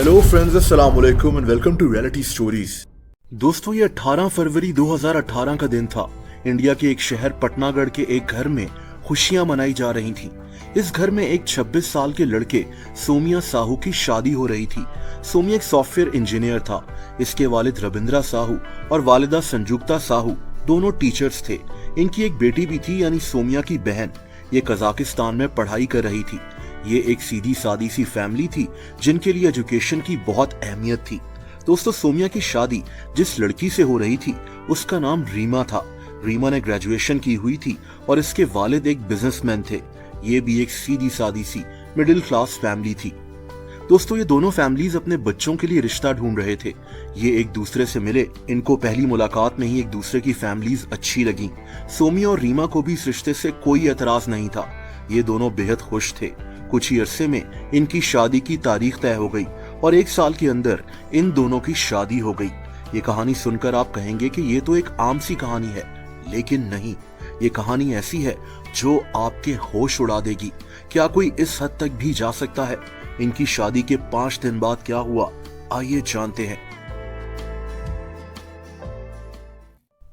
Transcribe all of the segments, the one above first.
Hello friends, अस्सलाम वालेकुम and welcome to reality stories. दोस्तों, ये 18 फरवरी 2018 का दिन था। इंडिया के एक शहर पटनागढ़ के एक घर में खुशियां मनाई जा रही थी। इस घर में एक 26 साल के लड़के सोमिया साहू की शादी हो रही थी। सोमिया एक सॉफ्टवेयर इंजीनियर था। इसके वालिद रविंद्रा साहू और वालिदा संजुक्ता साहू दोनों टीचर्स थे। इनकी एक बेटी भी थी, यानी सोमिया की बहन। ये कजाकिस्तान में पढ़ाई कर रही थी। ये एक सीधी सादी सी फैमिली थी जिनके लिए एजुकेशन की बहुत अहमियत थी। दोस्तों, सोमिया की शादी जिस लड़की से हो रही थी उसका नाम रीमा था। रीमा ने ग्रेजुएशन की हुई थी और इसके वालिद एक बिजनेसमैन थे। ये भी एक सीधी सादी सी मिडिल क्लास फैमिली थी। दोस्तों, ये दोनों फैमिलीज अपने बच्चों के लिए रिश्ता ढूंढ रहे थे। ये एक दूसरे से मिले। इनको पहली मुलाकात में ही एक दूसरे की फैमिलीज अच्छी लगी। सोमिया और रीमा को भी इस रिश्ते से कोई एतराज नहीं था। ये दोनों बेहद खुश थे। कुछ ही अरसे में इनकी शादी की तारीख तय हो गई और 1 साल के अंदर इन दोनों की शादी हो गई। ये कहानी सुनकर आप कहेंगे कि ये तो एक आम सी कहानी है, लेकिन नहीं। ये कहानी ऐसी है जो आपके होश उड़ा देगी। क्या कोई इस हद तक भी जा सकता है? इनकी शादी के 5 दिन बाद क्या हुआ, आइए जानते हैं।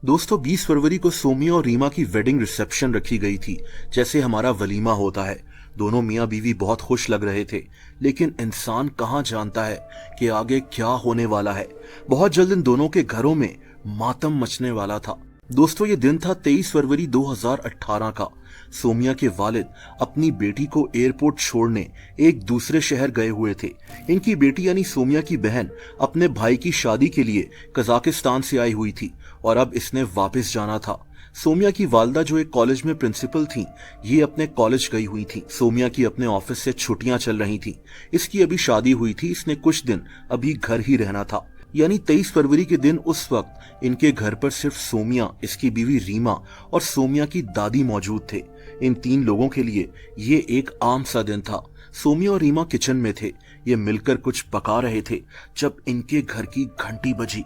दोस्तों, 20 फरवरी को सोमिया और रीमा की वेडिंग रिसेप्शन रखी गई थी, जैसे हमारा वलीमा होता है। दोनों मियाँ बीवी बहुत खुश लग रहे थे, लेकिन इंसान कहाँ जानता है कि आगे क्या होने वाला है। बहुत जल्द इन दोनों के घरों में मातम मचने वाला था। दोस्तों, ये दिन था 23 फरवरी 2018 का। सोमिया के वालिद अपनी बेटी को एयरपोर्ट छोड़ने एक दूसरे शहर गए हुए थे। इनकी बेटी यानी सोमिया की बहन अपने भाई की शादी के लिए कजाकिस्तान से आई हुई थी और अब इसने वापस जाना था। सोमिया की वालदा जो एक कॉलेज में प्रिंसिपल थी, ये अपने कॉलेज गई हुई थी। सोमिया की अपने ऑफिस से छुट्टियां चल रही थी। इसकी अभी शादी हुई थी। इसने कुछ दिन अभी घर ही रहना था। यानी 23 फरवरी के दिन उस वक्त इनके घर पर सिर्फ सोमिया, इसकी बीवी रीमा और सोमिया की दादी मौजूद थे। इन 3 लोगों के लिए ये एक आम सा दिन था। सोमिया और रीमा किचन में थे। ये मिलकर कुछ पका रहे थे जब इनके घर की घंटी बजी।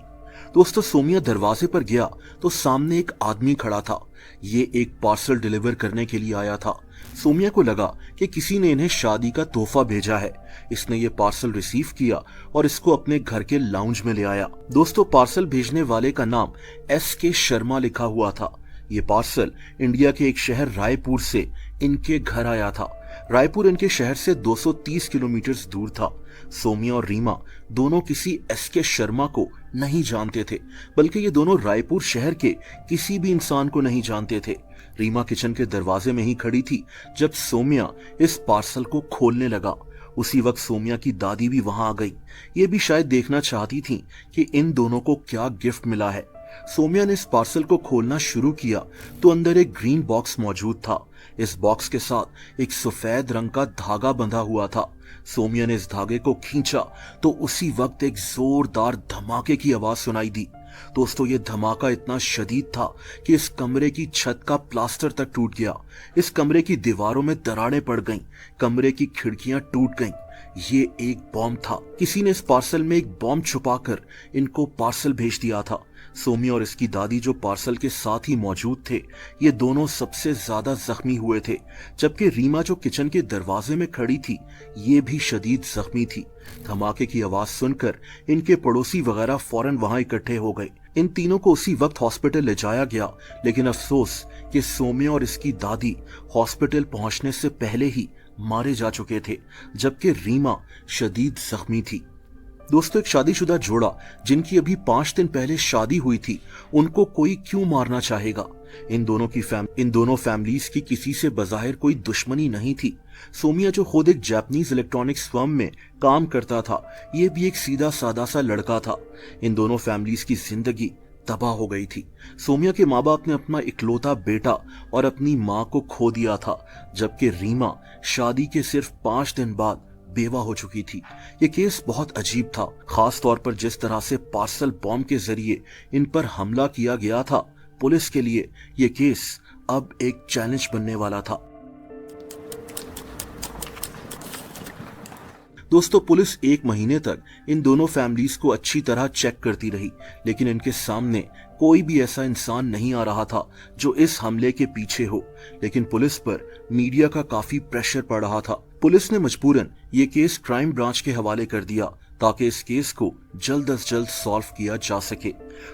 दोस्तों, सोमिया दरवाजे पर गया तो सामने एक आदमी खड़ा था। ये एक पार्सल डिलीवर करने के लिए आया था। सोमिया को लगा कि किसी ने इन्हें शादी का तोहफा भेजा है। इसने ये पार्सल रिसीव किया और इसको अपने घर के लाउंज में ले आया। दोस्तों, पार्सल भेजने वाले का नाम SK शर्मा लिखा हुआ था। ये पार्सल इंडिया के एक शहर रायपुर से इनके घर आया था। रायपुर इनके शहर से 230 किलोमीटर दूर था। सोमिया और रीमा दोनों किसी SK शर्मा को नहीं जानते थे, बल्कि ये दोनों रायपुर शहर के किसी भी इंसान को नहीं जानते थे। रीमा किचन के दरवाजे में ही खड़ी थी जब सोमिया इस पार्सल को खोलने लगा। उसी वक्त सोमिया की दादी भी वहां आ गई। ये भी शायद देखना चाहती थी कि इन दोनों को क्या गिफ्ट मिला है। सोमिया ने इस पार्सल को खोलना शुरू किया तो अंदर एक ग्रीन बॉक्स मौजूद था। इस बॉक्स के साथ एक सफेद रंग का धागा बंधा हुआ था। सोमिया ने इस धागे को खींचा तो उसी वक्त एक जोरदार धमाके की आवाज सुनाई दी। दोस्तों, ये धमाका इतना शदीद था कि इस कमरे की छत का प्लास्टर तक टूट गया। इस कमरे की दीवारों में दरारें पड़ गईं, कमरे की खिड़कियां टूट गईं। ये एक बॉम्ब था। किसी ने इस पार्सल में एक बॉम्ब छुपाकर इनको पार्सल भेज दिया था। सोमिया और इसकी दादी जो पार्सल के साथ ही मौजूद थे, ये दोनों सबसे ज्यादा जख्मी हुए थे, जबकि रीमा जो किचन के दरवाजे में खड़ी थी, ये भी शदीद जख्मी थी। धमाके की आवाज सुनकर इनके पड़ोसी वगैरह फौरन वहां इकट्ठे हो गए। इन तीनों को उसी वक्त हॉस्पिटल ले जाया गया, लेकिन अफसोस कि सोमिया और इसकी दादी हॉस्पिटल पहुंचने से पहले ही मारे जा चुके थे, जबकि रीमा शदीद जख्मी थी। दोस्तों, एक शादीशुदा जोड़ा जिनकी अभी 5 दिन पहले शादी हुई थी, उनको कोई क्यों मारना चाहेगा? इन दोनों फैमिलीज की किसी से बज़ाहिर कोई दुश्मनी नहीं थी। सोमिया जो खुद एक जापानीज इलेक्ट्रॉनिक्स फर्म में काम करता था, ये भी एक सीधा सादा सा लड़का था। इन दोनों फैमिलीज की जिंदगी तबाह हो गई थी। सोमिया के माँ बाप ने अपना इकलौता बेटा और अपनी माँ को खो दिया था, जबकि रीमा शादी के सिर्फ 5 दिन बाद बेवा हो चुकी थी। ये केस बहुत अजीब था, खास तौर पर जिस तरह से पार्सल बॉम्ब के जरिए इन पर हमला किया गया था। पुलिस के लिए ये केस अब एक चैलेंज बनने वाला था। दोस्तों, पुलिस 1 महीने तक इन दोनों फैमिलीज को अच्छी तरह चेक करती रही, लेकिन इनके सामने कोई भी ऐसा इंसान नहीं आ रहा था जो इस हमले के पीछे हो। लेकिन पुलिस पर मीडिया का काफी प्रेशर पड़ रहा था। पुलिस ने मजबूरन ये केस क्राइम ब्रांच के हवाले कर दिया ताकि इस केस को जल्द अज जल्द सॉल्व किया जा सके।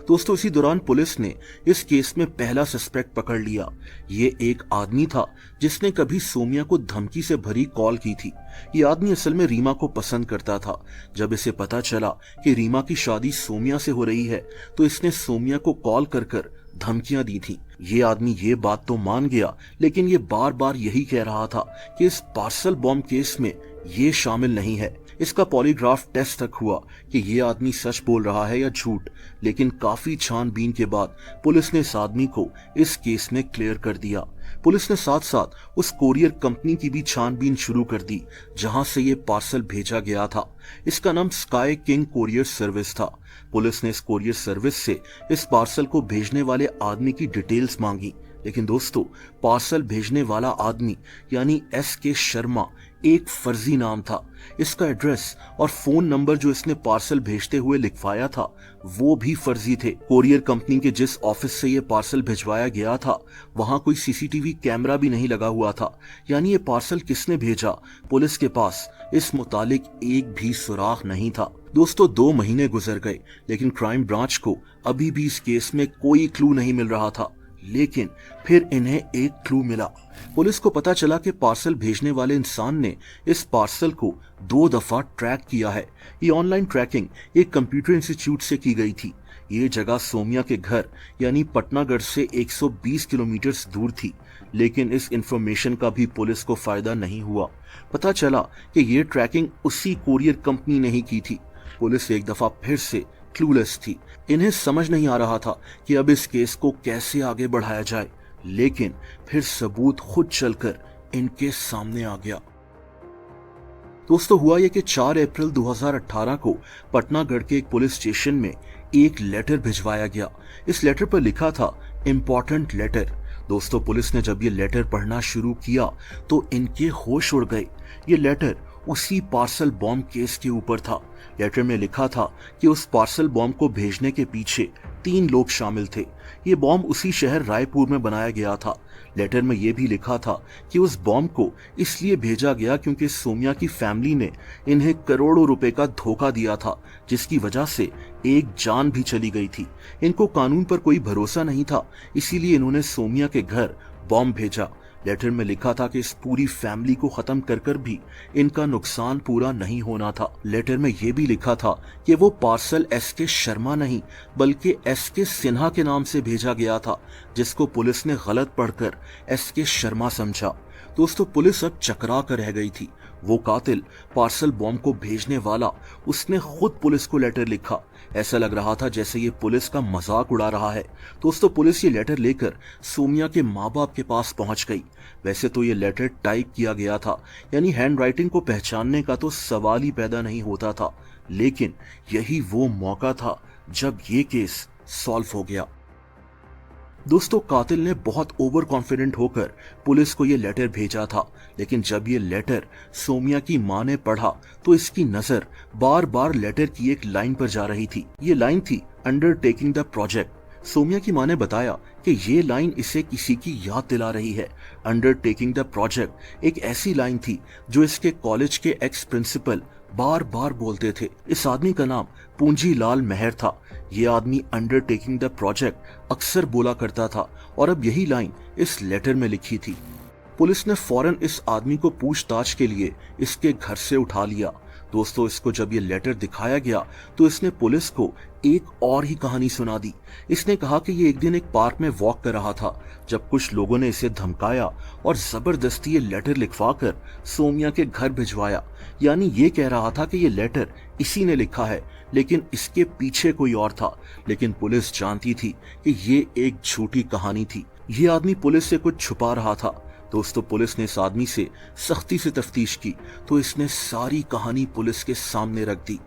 दोस्तों, इसी दौरान पुलिस ने इस केस में पहला सस्पेक्ट पकड़ लिया। ये एक आदमी था जिसने कभी सोमिया को धमकी से भरी कॉल की थी। ये आदमी असल में रीमा को पसंद करता था। जब इसे पता चला कि रीमा की शादी सोमिया से हो रही है तो इसने सोमिया को कॉल कर धमकियां दी थी। ये आदमी ये बात तो मान गया, लेकिन ये बार बार यही कह रहा था कि इस पार्सल बॉम्ब केस में ये शामिल नहीं है। इसका पॉलीग्राफ टेस्ट तक हुआ कि ये आदमी सच बोल रहा है या झूठ, लेकिन काफी छानबीन के बाद पुलिस ने इस आदमी को इस केस में क्लियर कर दिया। पुलिस ने साथ साथ उस कोरियर कंपनी की भी छानबीन शुरू कर दी जहां से ये पार्सल भेजा गया था। इसका नाम स्काई किंग कोरियर सर्विस था। पुलिस ने इस कोरियर सर्विस से इस पार्सल को भेजने वाले आदमी की डिटेल्स मांगी, लेकिन दोस्तों, पार्सल भेजने वाला आदमी यानी SK शर्मा एक फर्जी नाम था। इसका एड्रेस और फोन नंबर जो इसने पार्सल भेजते हुए लिखवाया था वो भी फर्जी थे। कोरियर कंपनी के जिस ऑफिस से ये पार्सल भिजवाया गया था वहां कोई CCTV कैमरा भी नहीं लगा हुआ था। यानी ये पार्सल किसने भेजा, पुलिस के पास इस मुतालिक एक भी सुराग नहीं था। दोस्तों, 2 महीने गुजर गए, लेकिन क्राइम ब्रांच को अभी भी इस केस में कोई क्लू नहीं मिल रहा था। लेकिन फिर इन्हें एक क्लू मिला। पुलिस को पता चला कि पार्सल भेजने वाले इंसान ने इस पार्सल को 2 दफा ट्रैक किया है। ये ऑनलाइन ट्रैकिंग एक कंप्यूटर इंस्टीट्यूट से की गई थी। ये जगह सोमिया के घर यानी पटनागढ़ से 120 किलोमीटर दूर थी, लेकिन इस इंफॉर्मेशन का भी पुलिस को फायदा नहीं हुआ। पता चला कि ये ट्रैकिंग उसी कोरियर कंपनी ने ही की थी। पुलिस एक दफा फिर से क्लूलेस थी। इन्हें समझ नहीं आ रहा था कि अब इस केस को कैसे आगे बढ़ाया जाए, लेकिन फिर सबूत खुद चलकर इनके सामने आ गया। दोस्तों, हुआ यह कि 4 अप्रैल 2018 को पटनागढ़ के एक पुलिस स्टेशन में एक लेटर भिजवाया गया। इस लेटर पर लिखा था इम्पोर्टेंट लेटर। दोस्तों, पुलिस ने जब ये लेटर पढ़ना शुरू किया तो इनके होश उड़ गए। ये लेटर उसी पार्सल बॉम्ब केस के ऊपर था। लेटर में लिखा था कि उस पार्सल बॉम्ब को भेजने के पीछे 3 लोग शामिल थे। ये बॉम्ब उसी शहर रायपुर में बनाया गया था। लेटर में यह भी लिखा था कि उस बॉम्ब को इसलिए भेजा गया क्योंकि सोमिया की फैमिली ने इन्हें करोड़ों रुपए का धोखा दिया था, जिसकी वजह से एक जान भी चली गई थी। इनको कानून पर कोई भरोसा नहीं था, इसीलिए इन्होंने सोमिया के घर बॉम्ब भेजा। लेटर में लिखा था कि इस पूरी फैमिली को खत्म कर भी इनका नुकसान पूरा नहीं होना था। लेटर में यह भी लिखा था कि वो पार्सल SK शर्मा नहीं बल्कि SK सिन्हा के नाम से भेजा गया था, जिसको पुलिस ने गलत पढ़कर SK शर्मा समझा। दोस्तों, पुलिस अब चकरा कर रह गई थी। वो कातिल, पार्सल बॉम्ब को भेजने वाला, उसने खुद पुलिस को लेटर लिखा। ऐसा लग रहा था जैसे ये पुलिस का मजाक उड़ा रहा है। दोस्तों, पुलिस ये लेटर लेकर सोमिया के माँ बाप के पास पहुंच गई। वैसे तो ये लेटर टाइप किया गया था, यानी हैंड राइटिंग को पहचानने का तो सवाल ही पैदा नहीं होता था, लेकिन यही वो मौका था जब ये केस सॉल्व हो गया। दोस्तों, कातिल ने बहुत ओवर कॉन्फिडेंट होकर पुलिस को ये लेटर भेजा था, लेकिन जब ये लेटर सोमिया की मां ने पढ़ा तो इसकी नजर बार बार लेटर की एक लाइन पर जा रही थी। ये लाइन थी अंडरटेकिंग द प्रोजेक्ट। सोमिया की मां ने बताया कि ये लाइन इसे किसी की याद दिला रही है। अंडरटेकिंग द प्रोजेक्ट एक ऐसी लाइन थी जो इसके कॉलेज के एक्स प्रिंसिपल बार बार बोलते थे। इस आदमी का नाम पूंजीलाल मेहर था। ये आदमी अंडरटेकिंग द प्रोजेक्ट अक्सर बोला करता था और अब यही लाइन इस लेटर में लिखी थी। पुलिस ने फौरन इस आदमी को पूछताछ के लिए इसके घर से उठा लिया। दोस्तों, इसको जब ये लेटर दिखाया गया तो इसने पुलिस को एक और ही कहानी सुना दी। इसने कहा कि ये एक दिन एक पार्क में वॉक कर रहा था जब कुछ लोगों ने इसे धमकाया और जबरदस्ती ये लेटर लिखवाकर सोमिया के घर भिजवाया। यानी ये कह रहा था कि ये लेटर इसी ने लिखा है, लेकिन इसके पीछे कोई और था। लेकिन पुलिस जानती थी कि ये एक झूठी कहानी थी। ये आदमी पुलिस से कुछ छुपा रहा था। दोस्तों, पुलिस ने इस आदमी से सख्ती से तफ्तीश की तो इसने सारी कहानी पुलिस के सामने रख दी।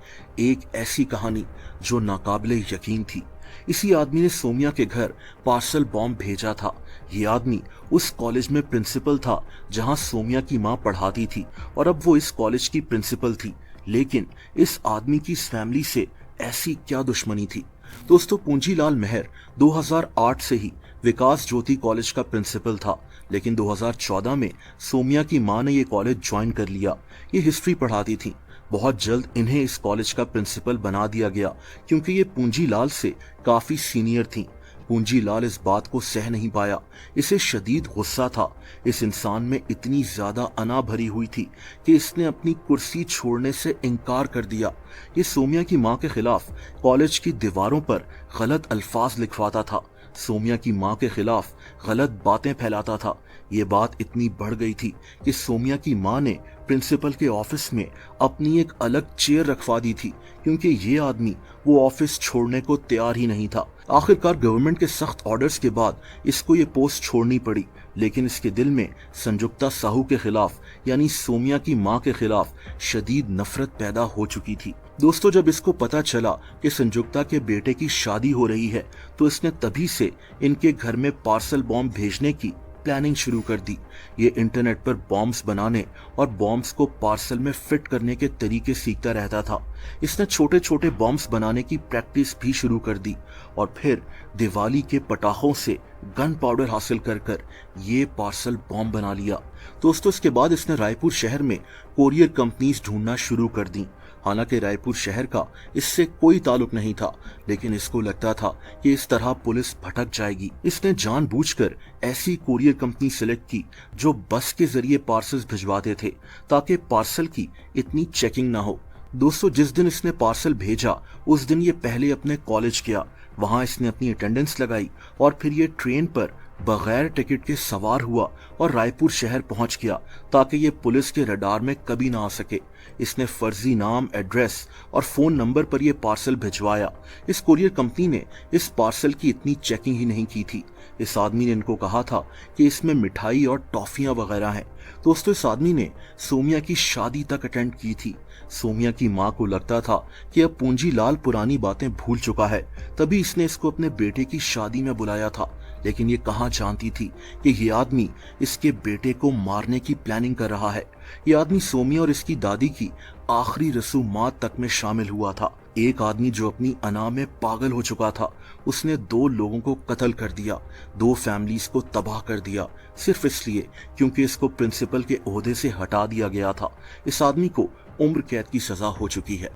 एक ऐसी कहानी जो नाकाबिले यकीन थी। इसी आदमी ने सोमिया के घर पार्सल बॉम्ब भेजा था। ये आदमी उस कॉलेज में प्रिंसिपल था जहां सोमिया की मां पढ़ाती थी और अब वो इस कॉलेज की प्रिंसिपल थी। लेकिन इस आदमी की इस फैमिली से ऐसी क्या दुश्मनी थी? दोस्तों, पूंजीलाल मेहर 2008 से ही विकास ज्योति कॉलेज का प्रिंसिपल था, लेकिन 2014 में सोमिया की मां ने ये कॉलेज ज्वाइन कर लिया। ये हिस्ट्री पढ़ाती थी। बहुत जल्द इन्हें इस कॉलेज का प्रिंसिपल बना दिया गया, क्योंकि ये पूंजीलाल से काफी सीनियर थी। पूंजीलाल इस बात को सह नहीं पाया। इसे शदीद गुस्सा था। इस इंसान में इतनी ज्यादा अना भरी हुई थी कि इसने अपनी कुर्सी छोड़ने से इनकार कर दिया। ये सोमिया की मां के खिलाफ कॉलेज की दीवारों पर गलत अल्फाज लिखवाता था, सोमिया की मां के खिलाफ गलत बातें फैलाता था। ये बात इतनी बढ़ गई थी कि सोमिया की मां ने प्रिंसिपल के ऑफिस में अपनी एक अलग चेयर रखवा दी थी, क्योंकि ये आदमी वो ऑफिस छोड़ने को तैयार ही नहीं था। आखिरकार गवर्नमेंट के सख्त ऑर्डर्स के बाद इसको ये पोस्ट छोड़नी पड़ी, लेकिन इसके दिल में संजुक्ता साहू के खिलाफ यानी सोमिया की मां के खिलाफ शदीद नफरत पैदा हो चुकी थी। दोस्तों, जब इसको पता चला कि संजुक्ता के बेटे की शादी हो रही है, तो इसने तभी से इनके घर में पार्सल बॉम्ब भेजने की प्लानिंग शुरू कर दी। ये इंटरनेट पर बॉम्ब्स बनाने और बॉम्ब्स को पार्सल में फिट करने के तरीके सीखता रहता था। इसने छोटे छोटे बॉम्ब्स बनाने की प्रैक्टिस भी शुरू कर दी और फिर दिवाली के पटाखों से गन पाउडर हासिल कर कर ये पार्सल बॉम्ब बना लिया। दोस्तों, इसके बाद इसने रायपुर शहर में कोरियर कंपनीज ढूंढना शुरू कर दी। हालांकि रायपुर शहर का इससे कोई ताल्लुक नहीं था, लेकिन इसको लगता था कि इस तरह पुलिस भटक जाएगी। इसने जानबूझकर ऐसी कोरियर कंपनी सिलेक्ट की जो बस के जरिए पार्सल्स भिजवाते थे, ताकि पार्सल की इतनी चेकिंग ना हो। दोस्तों, जिस दिन इसने पार्सल भेजा उस दिन ये पहले अपने कॉलेज गया। वहां इसने अपनी अटेंडेंस लगाई और फिर ये ट्रेन पर बगैर टिकट के सवार हुआ और रायपुर शहर पहुंच गया, ताकि ये पुलिस के रडार में कभी ना आ सके। इसने फर्जी नाम, एड्रेस और फोन नंबर पर यह पार्सल भिजवाया। इस कोरियर कंपनी ने इस पार्सल की इतनी चेकिंग ही नहीं की थी। इस आदमी ने इनको कहा था कि इसमें मिठाई और टॉफियां वगैरह हैं। दोस्तों, इस आदमी ने सोमिया की शादी तक अटेंड की थी। सोमिया की मां को लगता था कि अब पूंजीलाल पुरानी बातें भूल चुका है, तभी इसने इसको अपने बेटे की शादी में बुलाया था। लेकिन ये कहां जानती थी कि ये आदमी इसके बेटे को मारने की प्लानिंग कर रहा है। ये आदमी सोमिया और इसकी दादी की आखिरी रसूमात तक में शामिल हुआ था। एक आदमी जो अपनी अना में पागल हो चुका था, उसने 2 लोगों को कत्ल कर दिया, 2 फैमिलीज को तबाह कर दिया, सिर्फ इसलिए क्योंकि इसको प्रिंसिपल के ओहदे से हटा दिया गया था। इस आदमी को उम्र कैद की सजा हो चुकी है।